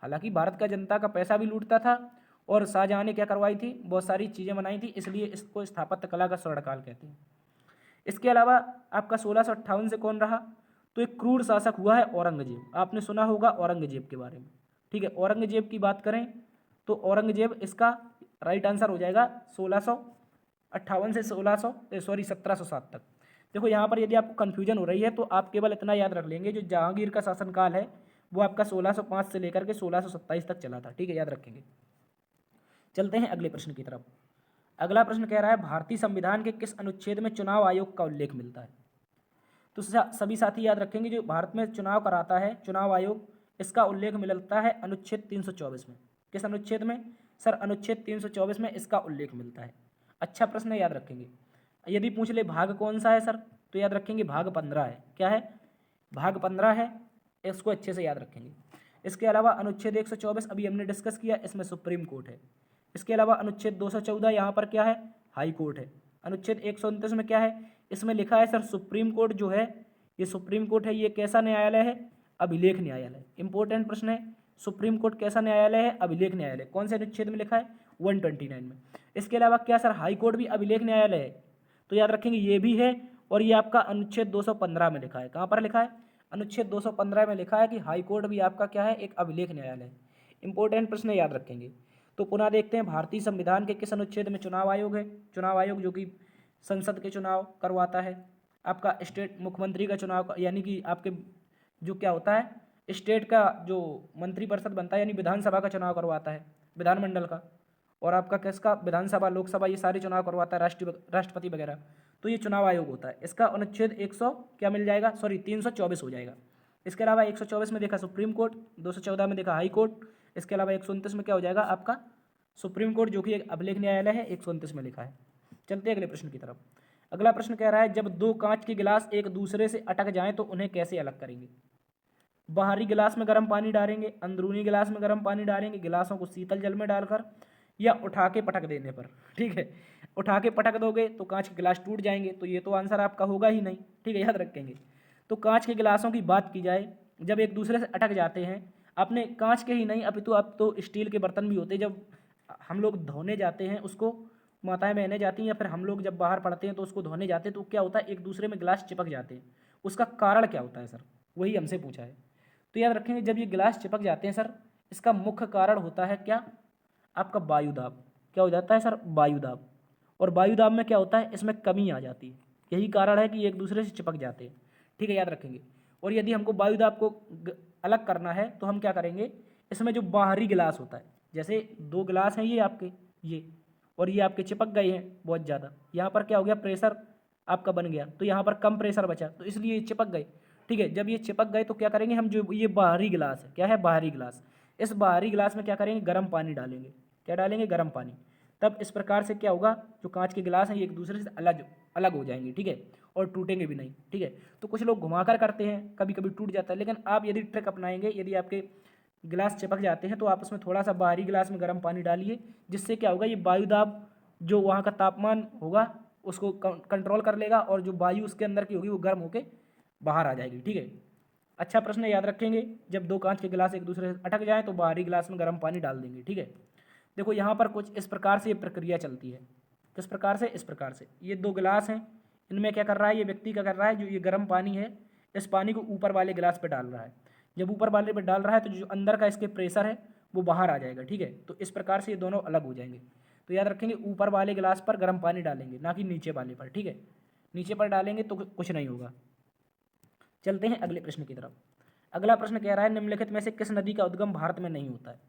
हालांकि भारत का जनता का पैसा भी लूटता था, और शाहजहां ने क्या करवाई थी, बहुत सारी चीज़ें बनाई थी, इसलिए इसको स्थापत्य कला का स्वर्णकाल कहते हैं। इसके अलावा आपका 1658 से कौन रहा, तो एक क्रूर शासक हुआ है औरंगजेब। आपने सुना होगा औरंगजेब के बारे में। ठीक है, औरंगजेब की बात करें तो औरंगजेब इसका राइट आंसर हो जाएगा 1658 से 1707 तक। देखो यहाँ पर यदि आपको कन्फ्यूजन हो रही है तो आप केवल इतना याद रख लेंगे, जो जहांगीर का शासनकाल है वो आपका 1605 से लेकर के 1627 तक चला था। ठीक है, याद रखेंगे। चलते हैं अगले प्रश्न की तरफ। अगला प्रश्न कह रहा है भारतीय संविधान के किस अनुच्छेद में चुनाव आयोग का उल्लेख मिलता है। तो सभी साथी याद रखेंगे, जो भारत में चुनाव कराता है चुनाव आयोग, इसका उल्लेख मिलता है अनुच्छेद 324 में। किस अनुच्छेद में, सर अनुच्छेद 324 में इसका उल्लेख मिलता है। अच्छा प्रश्न है, याद रखेंगे। यदि पूछ ले भाग कौन सा है सर, तो याद रखेंगे भाग 15 है। क्या है, भाग 15 है, इसको अच्छे से याद रखेंगे। इसके अलावा अनुच्छेद 124 अभी हमने डिस्कस किया, इसमें सुप्रीम कोर्ट है। इसके अलावा अनुच्छेद 214 यहाँ पर क्या है, हाई कोर्ट है। अनुच्छेद 129 में क्या है, इसमें लिखा है सर सुप्रीम कोर्ट जो है, ये सुप्रीम कोर्ट है, ये कैसा न्यायालय है, अभिलेख न्यायालय। इंपॉर्टेंट प्रश्न है, सुप्रीम कोर्ट कैसा न्यायालय है, अभिलेख न्यायालय। कौन से अनुच्छेद में लिखा है, 129 में। इसके अलावा क्या सर हाई कोर्ट भी अभिलेख न्यायालय है, तो याद रखेंगे ये भी है। और ये आपका अनुच्छेद 215 में लिखा है। कहाँ पर लिखा है, अनुच्छेद 215 में लिखा है कि हाई कोर्ट भी आपका क्या है, एक अभिलेख न्यायालय है। इंपॉर्टेंट प्रश्न याद रखेंगे। तो पुनः देखते हैं भारतीय संविधान के किस अनुच्छेद में चुनाव आयोग है। चुनाव आयोग जो कि संसद के चुनाव करवाता है, आपका स्टेट मुख्यमंत्री का चुनाव, यानी कि आपके जो क्या होता है, स्टेट का जो मंत्रिपरिषद बनता है, यानी विधानसभा का चुनाव करवाता है, विधानमंडल का। और आपका किसका, विधानसभा, लोकसभा, ये सारे चुनाव करवाता है, राष्ट्रपति वगैरह। तो ये चुनाव आयोग होता है। इसका अनुच्छेद 100 क्या मिल जाएगा, सॉरी 324 हो जाएगा। इसके अलावा 124 में देखा सुप्रीम कोर्ट, 214 में देखा हाई कोर्ट। इसके अलावा 129 में क्या हो जाएगा आपका सुप्रीम कोर्ट, जो कि एक अभिलेख न्यायालय है, 129 में लिखा है। चलते हैं अगले प्रश्न की तरफ। अगला प्रश्न कह रहा है जब दो कांच के गिलास एक दूसरे से अटक जाएं तो उन्हें कैसे अलग करेंगे। बाहरी गिलास में गर्म पानी डालेंगे, अंदरूनी गिलास में गर्म पानी डालेंगे, गिलासों को शीतल जल में डालकर, या उठा के पटक देने पर। ठीक है, उठा के पटक दोगे तो कांच के गिलास टूट जाएंगे, तो ये तो आंसर आपका होगा ही नहीं। ठीक है, याद रखेंगे। तो कांच के गिलासों की बात की जाए, जब एक दूसरे से अटक जाते हैं, अपने कांच के ही नहीं अपितु अब तो स्टील के बर्तन भी होते हैं, जब हम लोग धोने जाते हैं उसको, माताएं बहनें जाती हैं या फिर हम लोग जब बाहर पढ़ते हैं तो उसको धोने जाते हैं, तो क्या होता है एक दूसरे में गिलास चिपक जाते हैं। उसका कारण क्या होता है सर, वही हमसे पूछा है। तो याद रखेंगे जब ये गिलास चिपक जाते हैं सर, इसका मुख्य कारण होता है क्या, आपका वायुदाब। क्या हो जाता है सर, वायुदाब। और वायुदाब में क्या होता है, इसमें कमी आ जाती है, यही कारण है कि एक दूसरे से चिपक जाते हैं। ठीक है, याद रखेंगे। और यदि हमको वायुदाब को अलग करना है तो हम क्या करेंगे, इसमें जो बाहरी गिलास होता है, जैसे दो गिलास हैं ये आपके, ये और ये आपके चिपक गए हैं बहुत ज़्यादा, यहाँ पर क्या हो गया, प्रेशर आपका बन गया, तो यहाँ पर कम प्रेशर बचा, तो इसलिए ये चिपक गए। ठीक है, जब ये चिपक गए तो क्या करेंगे हम, जो ये बाहरी गिलास है, क्या है, बाहरी गिलास, इस बाहरी गिलास में क्या करेंगे, गर्म पानी डालेंगे। क्या डालेंगे, गर्म पानी। तब इस प्रकार से क्या होगा, जो कांच के गिलास हैं ये एक दूसरे से अलग अलग हो जाएंगे। ठीक है, और टूटेंगे भी नहीं। ठीक है, तो कुछ लोग घुमाकर करते हैं, कभी कभी टूट जाता है, लेकिन आप यदि ट्रिक अपनाएंगे, यदि आपके गिलास चिपक जाते हैं तो आप उसमें थोड़ा सा बाहरी गिलास में गर्म पानी डालिए, जिससे क्या होगा, ये वायुदाब जो वहाँ का तापमान होगा उसको कंट्रोल कर लेगा, और जो वायु उसके अंदर की होगी वो गर्म होकर बाहर आ जाएगी। ठीक है, अच्छा प्रश्न, याद रखेंगे। जब दो कांच के गिलास एक दूसरे से अटक जाएं तो बाहरी गिलास में गर्म पानी डाल देंगे। ठीक है, देखो यहाँ पर कुछ इस प्रकार से ये प्रक्रिया चलती है। किस प्रकार से, इस प्रकार से, ये दो गिलास हैं, इनमें क्या कर रहा है ये व्यक्ति, क्या कर रहा है, जो ये गर्म पानी है इस पानी को ऊपर वाले गिलास पे डाल रहा है। जब ऊपर वाले पे डाल रहा है तो जो अंदर का इसके प्रेशर है वो बाहर आ जाएगा। ठीक है, तो इस प्रकार से ये दोनों अलग हो जाएंगे। तो याद रखेंगे ऊपर वाले गिलास पर गर्म पानी डालेंगे, ना कि नीचे वाले पर। ठीक है, नीचे पर डालेंगे तो कुछ नहीं होगा। चलते हैं अगले प्रश्न की तरफ। अगला प्रश्न कह रहा है, निम्नलिखित में से किस नदी का उद्गम भारत में नहीं होता है।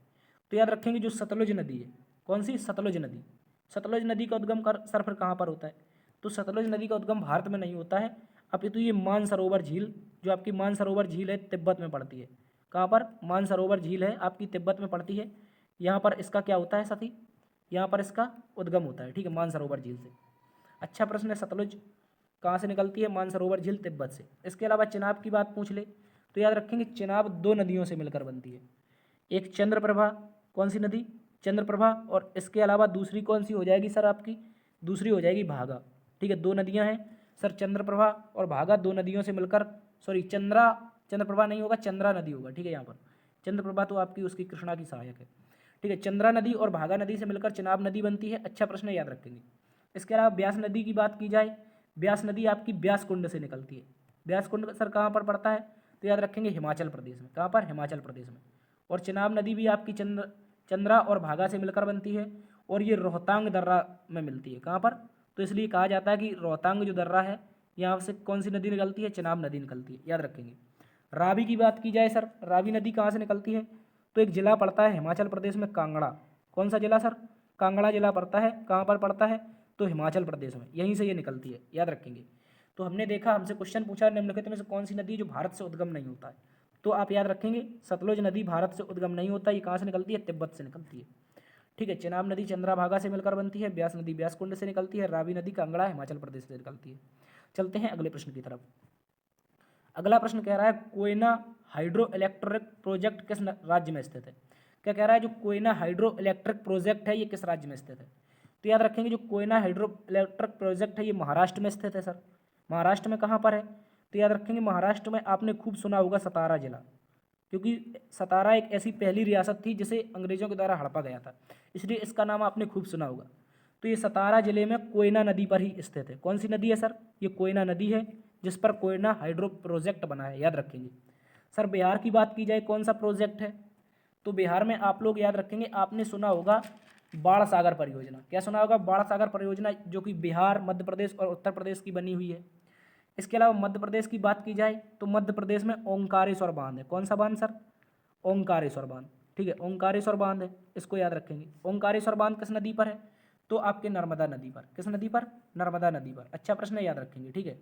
तो याद रखेंगे जो सतलुज नदी है, कौन सी, सतलुज नदी। सतलुज नदी का उद्गम कर सर फिर कहाँ पर होता है, तो सतलुज नदी का उद्गम भारत में नहीं होता है, अपितु ये मानसरोवर झील, जो आपकी मानसरोवर झील है तिब्बत में पड़ती है। कहाँ पर, मानसरोवर झील है आपकी तिब्बत में पड़ती है, यहाँ पर इसका क्या होता है साथी, यहाँ पर इसका उद्गम होता है। ठीक है, मानसरोवर झील से। अच्छा प्रश्न है, सतलुज कहाँ से निकलती है, मानसरोवर झील तिब्बत से। इसके अलावा चिनाब की बात पूछ ले तो याद रखेंगे चिनाब दो नदियों से मिलकर बनती है, एक चंद्रप्रभा, कौन सी नदी, चंद्रप्रभा, और इसके अलावा दूसरी कौन सी हो जाएगी सर आपकी, दूसरी हो जाएगी भागा। ठीक है, दो नदियां हैं सर, चंद्रप्रभा और भागा, दो नदियों से मिलकर, सॉरी चंद्रप्रभा नहीं होगा, चंद्रा नदी होगा। ठीक है, यहाँ पर चंद्रप्रभा तो आपकी उसकी कृष्णा की सहायक है। ठीक है, चंद्रा नदी और भागा नदी से मिलकर चिनाब नदी बनती है। अच्छा प्रश्न है, याद रखेंगे। इसके अलावा ब्यास नदी की बात की जाए, ब्यास नदी आपकी ब्यास कुंड से निकलती है। ब्यास कुंड सर कहाँ पर पड़ता है, तो याद रखेंगे हिमाचल प्रदेश में। कहाँ पर, हिमाचल प्रदेश में। और चिनाब नदी भी आपकी चंद्रा और भागा से मिलकर बनती है, और ये रोहतांग दर्रा में मिलती है। कहाँ पर, तो इसलिए कहा जाता है कि रोहतांग जो दर्रा है यहाँ से कौन सी नदी निकलती है, चिनाब नदी निकलती है। याद रखेंगे। रावी की बात की जाए सर, रावी नदी कहाँ से निकलती है, तो एक जिला पड़ता है हिमाचल प्रदेश में, कांगड़ा। कौन सा जिला सर, कांगड़ा जिला पड़ता है। कहाँ पर पड़ता है, तो हिमाचल प्रदेश में, यहीं से ये निकलती है। याद रखेंगे। तो हमने देखा, हमसे क्वेश्चन पूछा निम्नलिखित में से कौन सी नदी जो भारत से उद्गम नहीं होता है, तो आप याद रखेंगे सतलुज नदी भारत से उद्गम नहीं होता, ये कहाँ से निकलती है, तिब्बत से निकलती है। ठीक है, चिनाब नदी चंद्राभागा से मिलकर बनती है, ब्यास नदी ब्यास कुंड से निकलती है, रावी नदी कांगड़ा हिमाचल प्रदेश से निकलती है। चलते हैं अगले प्रश्न की तरफ। अगला प्रश्न कह रहा है, कोयना हाइड्रो इलेक्ट्रिक प्रोजेक्ट किस राज्य में स्थित है। क्या कह रहा है, जो कोयना हाइड्रो इलेक्ट्रिक प्रोजेक्ट है ये किस राज्य में स्थित है, तो याद रखेंगे जो कोयना हाइड्रो इलेक्ट्रिक प्रोजेक्ट है ये महाराष्ट्र में स्थित है सर। महाराष्ट्र में कहाँ पर है, तो याद रखेंगे महाराष्ट्र में आपने खूब सुना होगा सतारा जिला, क्योंकि सतारा एक ऐसी पहली रियासत थी जिसे अंग्रेजों के द्वारा हड़पा गया था, इसलिए इसका नाम आपने खूब सुना होगा। तो ये सतारा जिले में कोयना नदी पर ही स्थित है। कौन सी नदी है सर, ये कोयना नदी है, जिस पर कोयना हाइड्रो प्रोजेक्ट बना है। याद रखेंगे। सर बिहार की बात की जाए, कौन सा प्रोजेक्ट है, तो बिहार में आप लोग याद रखेंगे, आपने सुना होगा बाण सागर परियोजना। क्या सुना होगा, बाण सागर परियोजना, जो कि बिहार, मध्य प्रदेश और उत्तर प्रदेश की बनी हुई है। इसके अलावा मध्य प्रदेश की बात की जाए तो मध्य प्रदेश में ओंकारेश्वर बांध है। कौन सा बांध सर, ओंकारेश्वर बांध। ठीक है, ओंकारेश्वर बांध है, इसको याद रखेंगे। ओंकारेश्वर बांध किस नदी पर है, तो आपके नर्मदा नदी पर। किस नदी पर, नर्मदा नदी पर। अच्छा प्रश्न है, याद रखेंगे। ठीक है,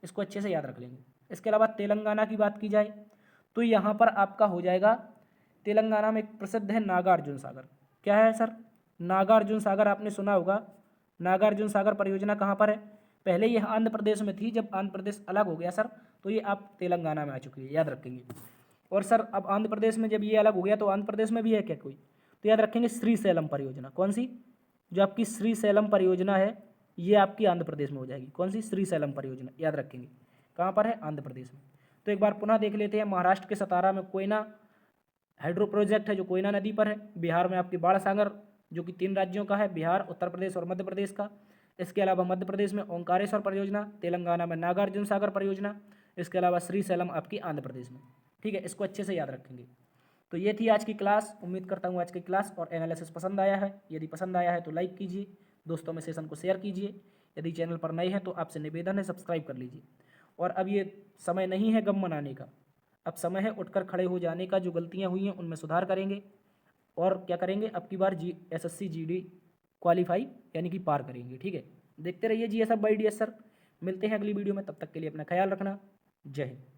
इसको अच्छे से याद रख लेंगे। इसके अलावा तेलंगाना की बात की जाए तो यहाँ पर आपका हो जाएगा, तेलंगाना में एक प्रसिद्ध है नागार्जुन सागर। क्या है सर, नागार्जुन सागर आपने सुना होगा। नागार्जुन सागर परियोजना कहाँ पर है, पहले ये आंध्र प्रदेश में थी, जब आंध्र प्रदेश अलग हो गया सर तो ये आप तेलंगाना में आ चुकी है। याद रखेंगे। और सर अब आंध्र प्रदेश में जब ये अलग हो गया तो आंध्र प्रदेश में भी है क्या कोई, तो याद रखेंगे श्रीशैलम परियोजना। कौन सी, जो आपकी श्रीशैलम परियोजना है ये आपकी आंध्र प्रदेश में हो जाएगी। कौन सी? श्रीशैलम परियोजना, याद रखेंगे। कहाँ पर है? आंध्र प्रदेश में। तो एक बार पुनः देख लेते हैं। महाराष्ट्र के सतारा में कोयना हाइड्रो प्रोजेक्ट है जो कोयना नदी पर है। बिहार में आपकी बाणसागर जो कि 3 राज्यों का है, बिहार, उत्तर प्रदेश और मध्य प्रदेश का। इसके अलावा मध्य प्रदेश में ओंकारेश्वर परियोजना, तेलंगाना में नागार्जुन सागर परियोजना, इसके अलावा श्रीशैलम आपकी आंध्र प्रदेश में। ठीक है, इसको अच्छे से याद रखेंगे। तो ये थी आज की क्लास। उम्मीद करता हूँ आज की क्लास और एनालिसिस पसंद आया है। यदि पसंद आया है तो लाइक कीजिए, दोस्तों में सेशन को शेयर कीजिए। यदि चैनल पर नए हैं तो आपसे निवेदन है सब्सक्राइब कर लीजिए। और अब ये समय नहीं है गम मनाने का, अब समय है उठकर खड़े हो जाने का। जो गलतियाँ हुई हैं उनमें सुधार करेंगे और क्या करेंगे, अब की बार SSC GD क्वालिफाई यानी कि पार करेंगे। ठीक है, देखते रहिए GS hub by DS sir. मिलते हैं अगली वीडियो में, तब तक के लिए अपना ख्याल रखना। जय हिंद।